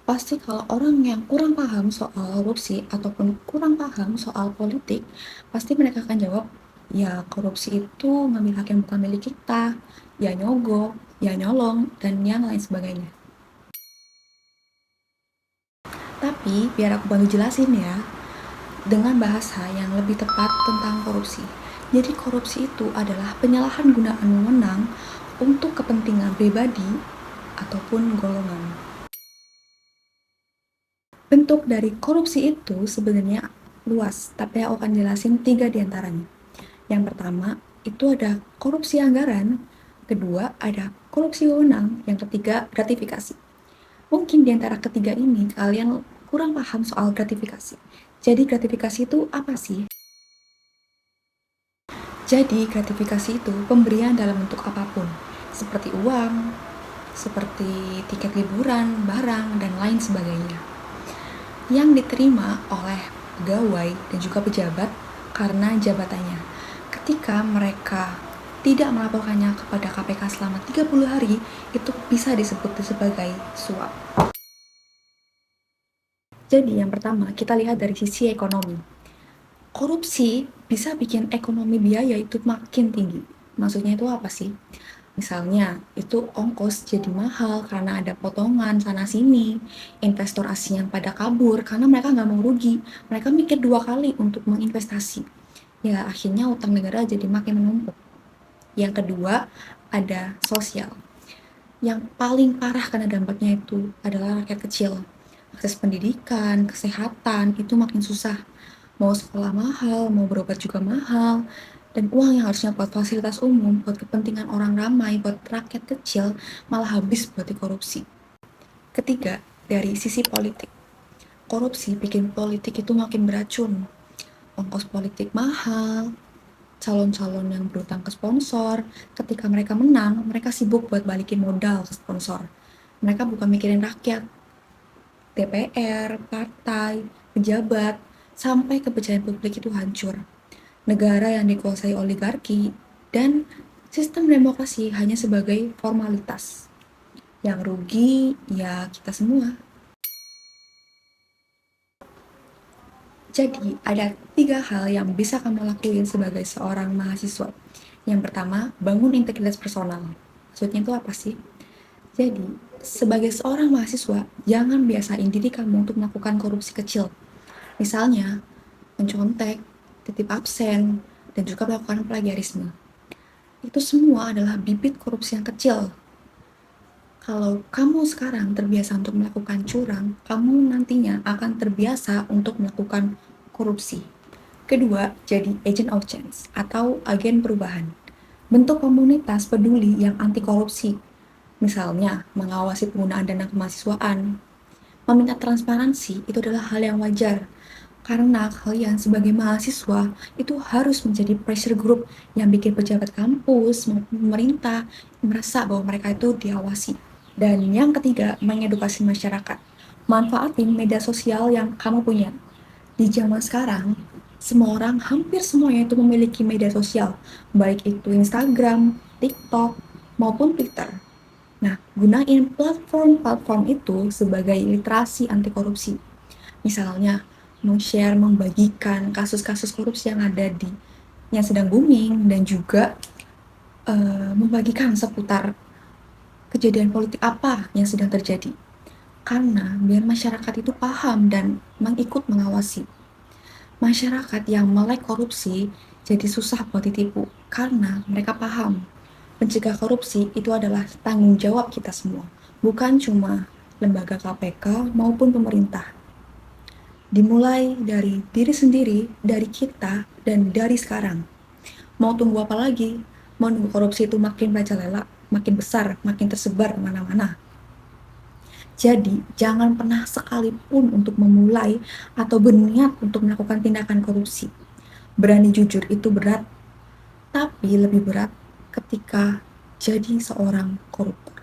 Pasti kalau orang yang kurang paham soal korupsi ataupun kurang paham soal politik, pasti mereka akan jawab, ya korupsi itu ngambil hak yang bukan milik kita, ya nyogok, ya nyolong, dan yang lain sebagainya. Tapi biar aku bantu jelasin ya, dengan bahasa yang lebih tepat tentang korupsi. Jadi korupsi itu adalah penyalahgunaan wewenang untuk kepentingan pribadi ataupun golongan. Bentuk dari korupsi itu sebenarnya luas, tapi aku akan jelasin 3 diantaranya. Yang pertama, itu ada korupsi anggaran, kedua ada korupsi wewenang, yang ketiga gratifikasi. Mungkin di antara ketiga ini kalian kurang paham soal gratifikasi. Jadi gratifikasi itu apa sih? Jadi gratifikasi itu pemberian dalam bentuk apapun, seperti uang, seperti tiket liburan, barang, dan lain sebagainya, yang diterima oleh pegawai dan juga pejabat karena jabatannya. Ketika mereka tidak melaporkannya kepada KPK selama 30 hari, itu bisa disebut sebagai suap. Jadi yang pertama, kita lihat dari sisi ekonomi. Korupsi bisa bikin ekonomi biaya itu makin tinggi. Maksudnya itu apa sih? Misalnya, itu ongkos jadi mahal karena ada potongan sana-sini, investor asing yang pada kabur karena mereka nggak mau rugi. Mereka mikir 2 kali untuk menginvestasi. Ya, akhirnya utang negara jadi makin menumpuk. Yang kedua, ada sosial. Yang paling parah karena dampaknya itu adalah rakyat kecil. Akses pendidikan, kesehatan, itu makin susah. Mau sekolah mahal, mau berobat juga mahal, dan uang yang harusnya buat fasilitas umum, buat kepentingan orang ramai, buat rakyat kecil, malah habis buat dikorupsi. Ketiga, dari sisi politik. Korupsi bikin politik itu makin beracun. Ongkos politik mahal, calon-calon yang berutang ke sponsor, ketika mereka menang, mereka sibuk buat balikin modal ke sponsor. Mereka bukan mikirin rakyat, DPR, partai, pejabat, sampai kepercayaan publik itu hancur. Negara yang dikuasai oligarki dan sistem demokrasi hanya sebagai formalitas. Yang rugi ya kita semua. Jadi ada 3 hal yang bisa kamu lakuin sebagai seorang mahasiswa. Yang pertama, bangun integritas personal. Maksudnya itu apa sih? Jadi, sebagai seorang mahasiswa, jangan biasain diri kamu untuk melakukan korupsi kecil. Misalnya, mencontek, titip absen, dan juga melakukan plagiarisme. Itu semua adalah bibit korupsi yang kecil. Kalau kamu sekarang terbiasa untuk melakukan curang, kamu nantinya akan terbiasa untuk melakukan korupsi. Kedua, jadi agent of change atau agen perubahan. Bentuk komunitas peduli yang anti korupsi. Misalnya, mengawasi penggunaan dana kemahasiswaan. Meminta transparansi itu adalah hal yang wajar. Karena kalian sebagai mahasiswa itu harus menjadi pressure group yang bikin pejabat kampus maupun pemerintah merasa bahwa mereka itu diawasi. Dan yang ketiga, mengedukasi masyarakat. Manfaatin media sosial yang kamu punya. Di zaman sekarang, semua orang, hampir semuanya itu memiliki media sosial, baik itu Instagram, TikTok, maupun Twitter. Nah, gunain platform-platform itu sebagai literasi anti korupsi. Misalnya, share membagikan kasus-kasus korupsi yang ada yang sedang booming, dan juga membagikan seputar kejadian politik apa yang sedang terjadi. Karena biar masyarakat itu paham dan mengikut mengawasi. Masyarakat yang melek korupsi jadi susah buat ditipu karena mereka paham mencegah korupsi itu adalah tanggung jawab kita semua, bukan cuma lembaga KPK maupun pemerintah. Dimulai dari diri sendiri, dari kita, dan dari sekarang. Mau tunggu apa lagi? Mau nunggu korupsi itu makin merajalela, makin besar, makin tersebar kemana-mana? Jadi, jangan pernah sekalipun untuk memulai atau berniat untuk melakukan tindakan korupsi. Berani jujur itu berat, tapi lebih berat ketika jadi seorang koruptor.